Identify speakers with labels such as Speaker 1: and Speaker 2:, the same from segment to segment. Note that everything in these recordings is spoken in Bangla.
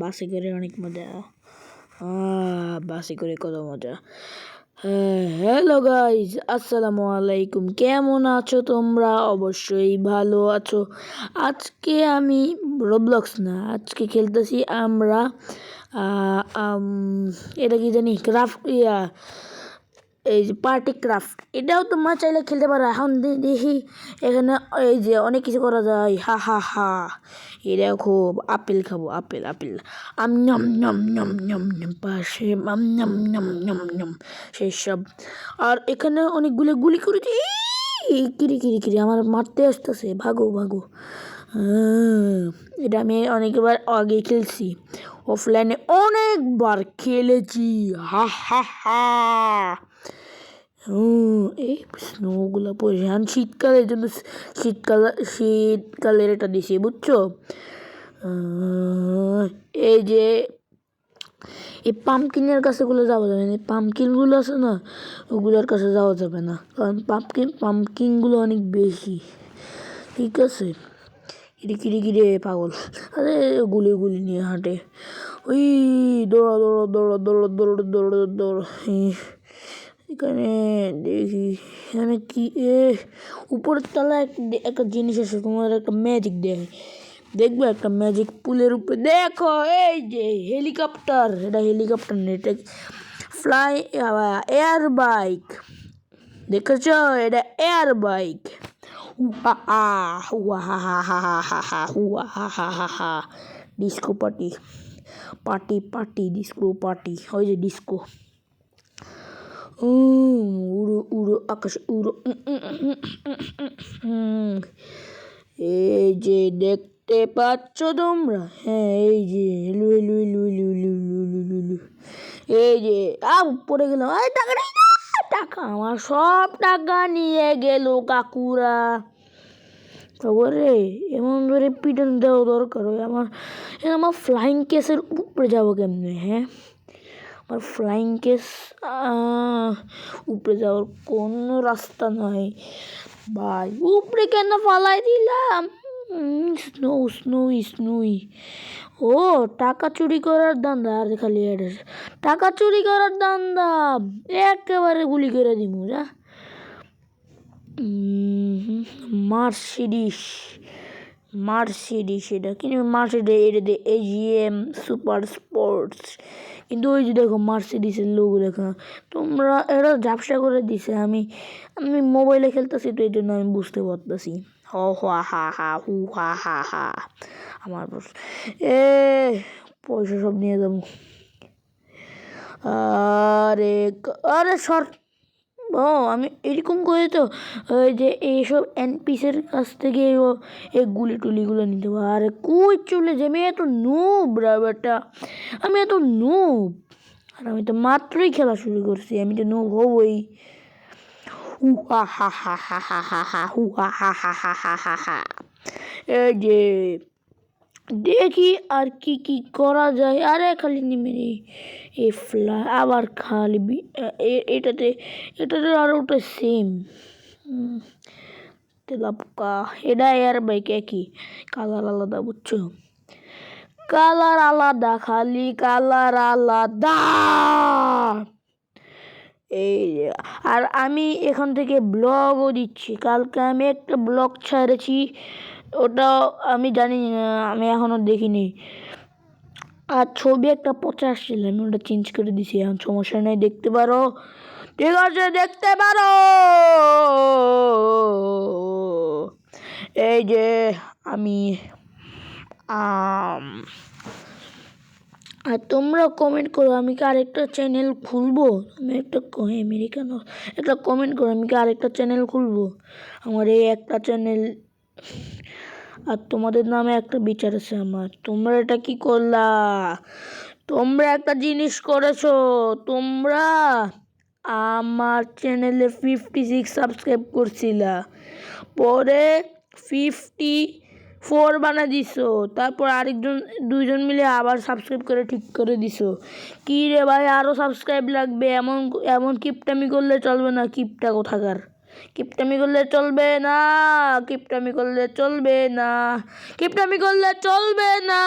Speaker 1: বাসে করে অনেক মজা। বাসে করে কত মজা। হ্যালো গাইজ, আসসালামু আলাইকুম। কেমন আছো তোমরা? অবশ্যই ভালো আছো। আজকে আমি রোবলক্স না, আজকে খেলতেছি আমরা এটা কি জানি ক্রাফট এই যে পার্টি ক্রাফট। এটাও তোমরা চাইলে খেলতে পারো। এখন দেখি এখানে এই যে অনেক কিছু করা যায়। হা হা হা, এটা খুব আপেল খাবো, আপেল আপেল নম নম নম নম নম পাশে নম নম নম নম সেসব। আর এখানে অনেকগুলো গুলি করেছে। কিরি কিরি কিরি আমার মারতে আসতেছে, ভাগো ভাগো। এটা আমি অনেকবার আগে খেলছি, অফলাইনে অনেকবার খেলেছি। হা হা হা। এই স্নোগুলো পড়ে শীতকালের জন্য শীতকালের এটা দিছি, বুঝছো? এই যে এই পাম্পকিনের কাছেগুলো যাওয়া যাবে না, পাম্পকিনগুলো আছে না, ওগুলোর কাছে যাওয়া যাবে না, কারণ পাম্পকিনগুলো অনেক বেশি। ঠিক আছে, কিরে কিরে পাগল, আরে গুলি গুলি নিয়ে হাঁটে। ওই দৌড়া দৌড়া দৌড়া দৌড়া দৌড়া দৌড়া দৌড়। এখানে দেখি এখানে কি উপরের তলায় একটা জিনিস আছে, তোমার একটা ম্যাজিক দেখবে একটা ম্যাজিক পুলের উপরে দেখো। এই যে হেলিকপ্টার, এটা হেলিকপ্টার না, এটা এয়ার বাইক। দেখেছ, এটা air bike. Disco party party party disco party, ওই যে ডিস্কো। উড়ো উড়ো আকাশ উড়ো। এই যে দেখতে পাচ্ছ তোমরা, হ্যাঁ এই যে এলু এলু এলু এলু এলু এলু এলু, এই যে পড়ে গেলাম। টাকা আমার সব টাকা নিয়ে গেল কাকুরা। তারপরে এমন ধরে পিটন দেওয়া দরকার হয় আমার ফ্লাইং কেসের উপরে যাবো কেমনে? হ্যাঁ, আমার ফ্লাইং কেস উপরে যাওয়ার কোনো রাস্তা নয় ভাই। উপরে কেন ফালাই দিলাম? স্নুই। ও টাকা চুরি করার দান্দা, আর খালি টাকা চুরি করার দান্দা, একেবারে গুলি করে দিব যা। মার্সিডিস এটা কিন্তু মার্সিডিস, এটা দিয়ে AGM সুপার স্পোর্টস। কিন্তু ওই যে দেখো মার্সিডিসের লোগো দেখা, তোমরা এটা ঝাপসা করে দিছে। আমি মোবাইলে খেলতেছি তো এই জন্য আমি বুঝতে পারতেছি। হা হা হা হু হা হা হা। আমার পয়সা সব নিয়ে যাবো। আরে শর্ট। আমি এরকম করে তো ওই যে এইসব NPCর কাছ থেকে এই গুলি টুলিগুলো নিতে পারবো। আরে কই চলে যে, আমি এত নুব বেটা, আমি এত নুব। আর আমি তো মাত্রই খেলা শুরু করছি, আমি তো নুব হবই। এই যে দেখি আর কি কি করা যায়। আরে খালি নেমে এই আবার খালি এটাতে আর ওটা সেম তেলাপকা। এটা এয়ার বাইক, একই কালার আলাদা, বুঝছো? কালার আলাদা, খালি কালার আলাদা। এই আর আমি এখান থেকে ব্লগও দিচ্ছি। কালকে আমি একটা ব্লগ ছেড়েছি, ওটা আমি জানি না, আমি এখনো দেখিনি। আর ছবি একটা পচা আসছিল, আমি ওটা চেঞ্জ করে দিছি, এখন সমস্যা নেই, দেখতে পারো। ঠিক আছে, দেখতে পারো। এই যে আমি আর তোমরা কমেন্ট করো, আমি কি আরেকটা চ্যানেল খুলবো? আমি একটা কমেন্ট করো, আমি কি আরেকটা চ্যানেল খুলবো? আমার এই একটা চ্যানেল আর তোমাদের নামে একটা বিচার আছে আমার। তোমরা এটা কি করলা? তোমরা একটা জিনিস করেছো, তোমরা আমার চ্যানেলে 56 সাবস্ক্রাইব করছিলা, পরে 54 বানা দিছো, তারপর দুইজন মিলে আবার সাবস্ক্রাইব করে ঠিক করে দিছো। কি রে ভাই, আরও সাবস্ক্রাইব লাগবে, এমন কিপটামি করলে চলবে না, কিপটা কোথাকার। কিপটামি করলে চলবে না, কিপটামি করলে চলবে না, কিপটামি করলে চলবে না,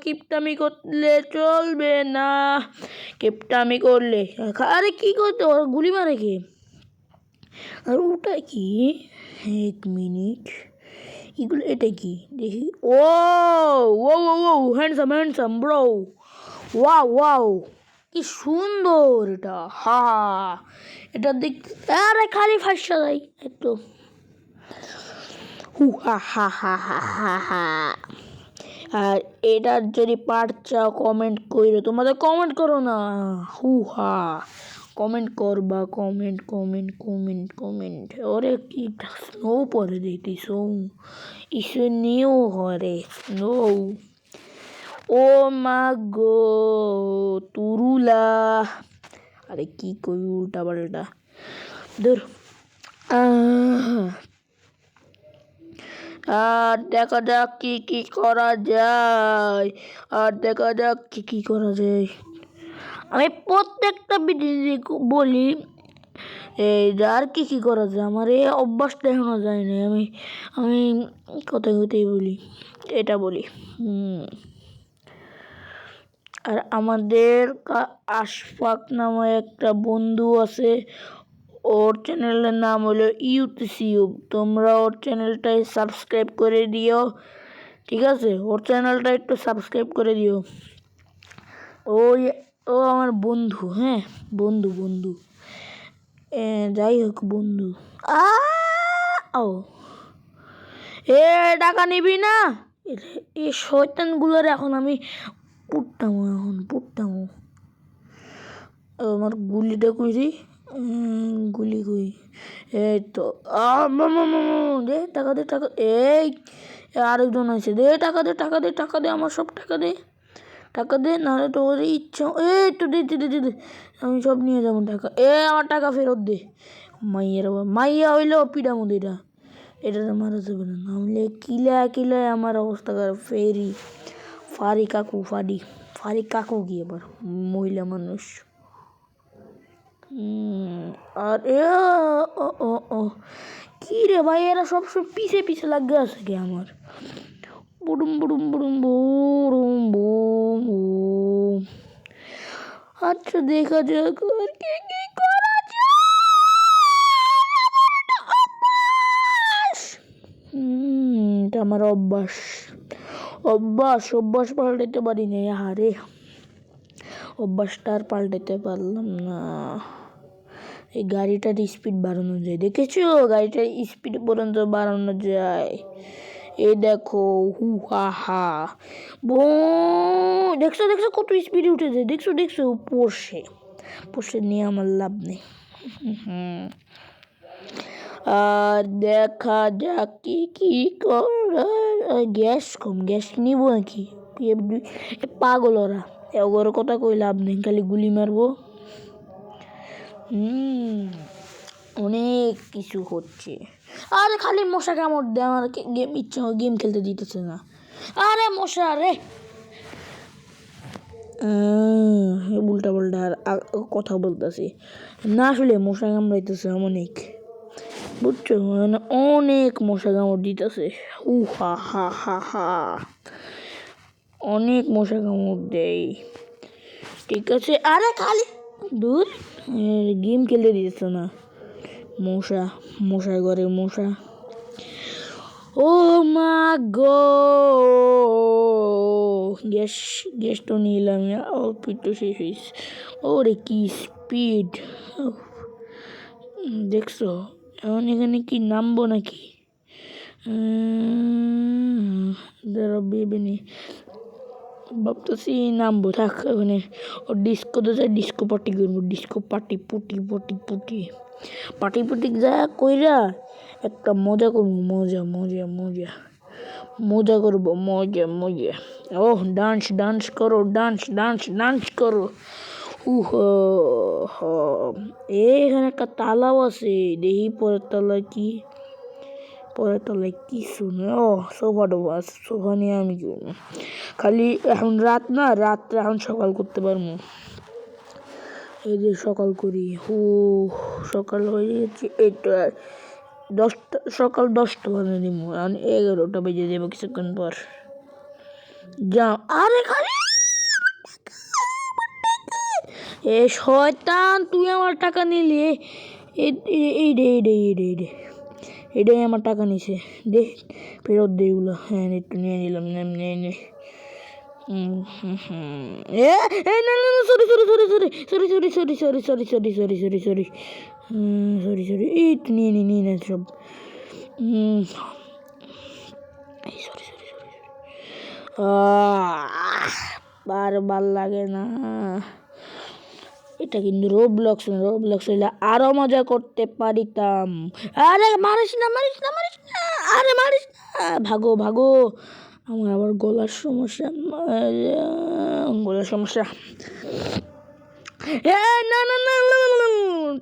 Speaker 1: কিপটামি করলে চলবে না, কিপটামি করলে। আরে কি করতে গুলি মারে কে? আর ওটা কি? এক মিনিট, এগুলো এটা কি দেখি। ও ও ও ও handsome handsome bro, wow wow, কি সুন্দর এটা। হা এটা দেখতে, আরে খালি ফাঁসা যায় একটু। হু হা হা হা হা হা হা। আর এটার যদি পার্ট চাও কমেন্ট করো, তোমাদের কমেন্ট করো না। হু হা কমেন্ট করবা, কমেন্ট কমেন্ট কমেন্ট কমেন্ট। ওরে কি স্নো পরে দিতি সো ইসে নিও হরে স্নো। ও মা গো তুরুলা, আরে কি কই উল্টা পাল্টা দূর। আর দেখা যাক কি কি করা যায়, আর দেখা যাক কি কি করা যায়। আমি প্রত্যেকটা ভিডিও বলি এই আর কি কি করা যায়। আমার এই অভ্যাসটা এখনো যায় না। আমি আমি কথায় কথাই বলি, এটা বলি। আর আমাদের আশফাক নামে একটা বন্ধু আছে, ওর চ্যানেলের নাম হলো ইউটিউব। তোমরা ওর চ্যানেলটাই সাবস্ক্রাইব করে দিও, ঠিক আছে? ওর চ্যানেলটা একটু সাবস্ক্রাইব করে দিও। ওই ও আমার বন্ধু, হ্যাঁ বন্ধু বন্ধু, যাই হোক বন্ধু। ও এ টাকা নিবি না, এই শয়তানগুলোর এখন আমি পুটতামো, এখন পুটতামো। আমার গুলিটা কইছি, গুলি কই? এই তো দে টাকা দে, টাকা। এই আরেকজন আছে, দে টাকা দে, টাকা দে, টাকা দে, আমার সব টাকা দে, টাকা দে, নাহলে তো ওর ইচ্ছা। এই তো দে দে দে দে, আমি সব নিয়ে যাবো টাকা। আমার টাকা ফেরত দে। মাইয়ের মাইয়া হইলেও পিডা মুদিটা, এটা তো মারা যাবে না, নাহলে কিলায় কিলায় আমার অবস্থা খারাপ। ফারি কাকু, ফারি কাকু কি আবার মহিলা মানুষ। আর কি রে ভাই, এরা সবসময় পিছে পিছে লাগে আছে কি আমার। বুড়ুম বুড়ুম বুড়ুম বুড়ুম বুম বুম। আচ্ছা দেখা যাক আর কি কি করা যায়। এটা আমার অভ্যাস, অভ্যাস অভ্যাস পাল্টাইতে পারি না। হারে অভ্যাসটা আর পাল্টাইতে পারলাম না। এই গাড়িটার স্পিড বাড়ানো যায়, দেখেছো? গাড়িটার স্পিড পর্যন্ত বাড়ানো যায়। এই দেখো, হু হা হা বো, দেখছো দেখছো কত স্পিডে উঠে যায়, দেখছো দেখছো? পোর্শে নিয়ে আমার লাভ নেই। আর দেখা যাক কি কি করার। গ্যাস কম, গ্যাস নিব নাকি? পাগল ওরা, ওর কথা কই লাভ নেই, খালি গুলি মারবো। অনেক কিছু হচ্ছে। আরে খালি মশা কামড় দেয়, আমার গেম ইচ্ছা গেম খেলতে দিতেছে না। আরে মশা রে, উল্টা পাল্টা আর কথা বলতেছি না, আসলে মশা কামড়াইতেছে অনেক, বুঝছো? মানে অনেক মশা কামড় দিতেছে। হা হা হা হা, অনেক মশা কামড় দেয়, ঠিক আছে? আরে খালি দূর, গেম খেলতে দিতেছে না। মশা ঘরে মশা। ও মা গো, গ্যাস তো নিলাম, অল্প একটু শেষ হয়েছে। ওরে কি স্পিড দেখছো? এখন এখানে কি নামবো নাকি? বেবেনি ভাবতেছি নামবো, থাক ওখানে। ও ডিস্কো তো যায়, ডিস্কো পার্টি করবো, ডিস্কো পার্টি পুটি পুটি পুটি পার্টি পুটি যা কইরা একটা মজা করবো, মজা মজা মজা মজা করবো, মজা মজা। ওহ ডান্স ডান্স করো, ডান্স ডান্স ডান্স করো। এখানে একটা তালাও আছে, দেখি পরের তলায় কি, পরের তলায় কিছু না। সোফা টোফা, সোফা নিয়ে আমি কি খালি এখন রাত না, রাত্রে এখন সকাল করতে পারবো। এই যে সকাল করি সকাল হয়ে গেছে। এইটা সকাল 10টা বাজে দিব, 11টা বেজে যাবো কিছুক্ষণ পর। যাও। আরে খালি এ শয়তান, তুই আমার টাকা নিলি। এটাই আমার টাকা নিছে, দে ফেরত দে এগুলো। হ্যাঁ একটু নিয়ে নিলাম, নে। না সরি, এই তো নিয়ে নে সব। সরি আর ভাল লাগে না। এটা কিন্তু রোবলক্স হইলে আরো মজা করতে পারিতাম। আরে মারিস না, আরে মারিস না, ভাগো। আমার আবার গলার সমস্যা। না,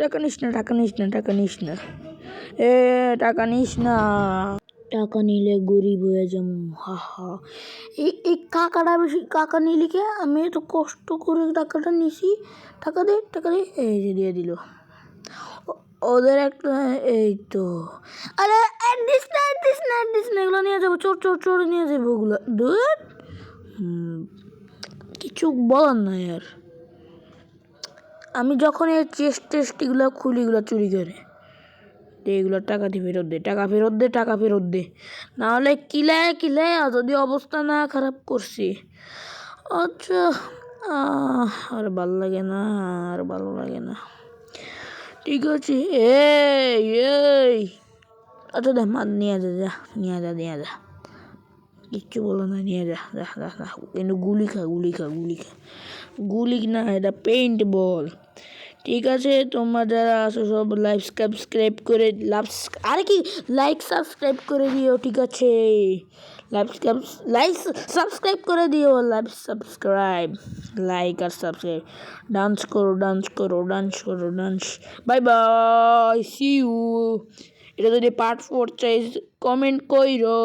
Speaker 1: টাকা নিস না। টাকা নিস না। টাকা নিলে গরিব হয়ে যাবো, হা। এই কাকাটা বেশি কাকা নিলি কে? আমি এত কষ্ট করে টাকাটা নিছি। টাকা দে। এই যে দিয়ে দিল। ওদের একটা এই তো। আরে দিস না, এগুলো নিয়ে যাবো, চোর নিয়ে যাবো ওগুলো। দুধ কিছু বলার নাই আর। আমি যখন এই চেস্ট এগুলো খুলি, এগুলো চুরি করে এগুলো টাকা দিয়ে ফেরত দে, নাহলে কিলায় যদি অবস্থা না খারাপ করছি। আচ্ছা আর ভালো লাগে না। ঠিক আছে, এই আচ্ছা দেখ, মার নিয়ে যা। কিচ্ছু বলো না, নিয়ে যা। কিন্তু গুলি খা। গুলি না, এটা পেইন্ট বল। ঠিক আছে, তোমরা যারা আছো সব সাবস্ক্রাইব করে দিও। ঠিক আছে, সাবস্ক্রাইব করে দিও। লাইক আর সাবস্ক্রাইব। ডান্স করো। Bye see you. এটা যদি পার্ট 4 চাই কমেন্ট কইরো।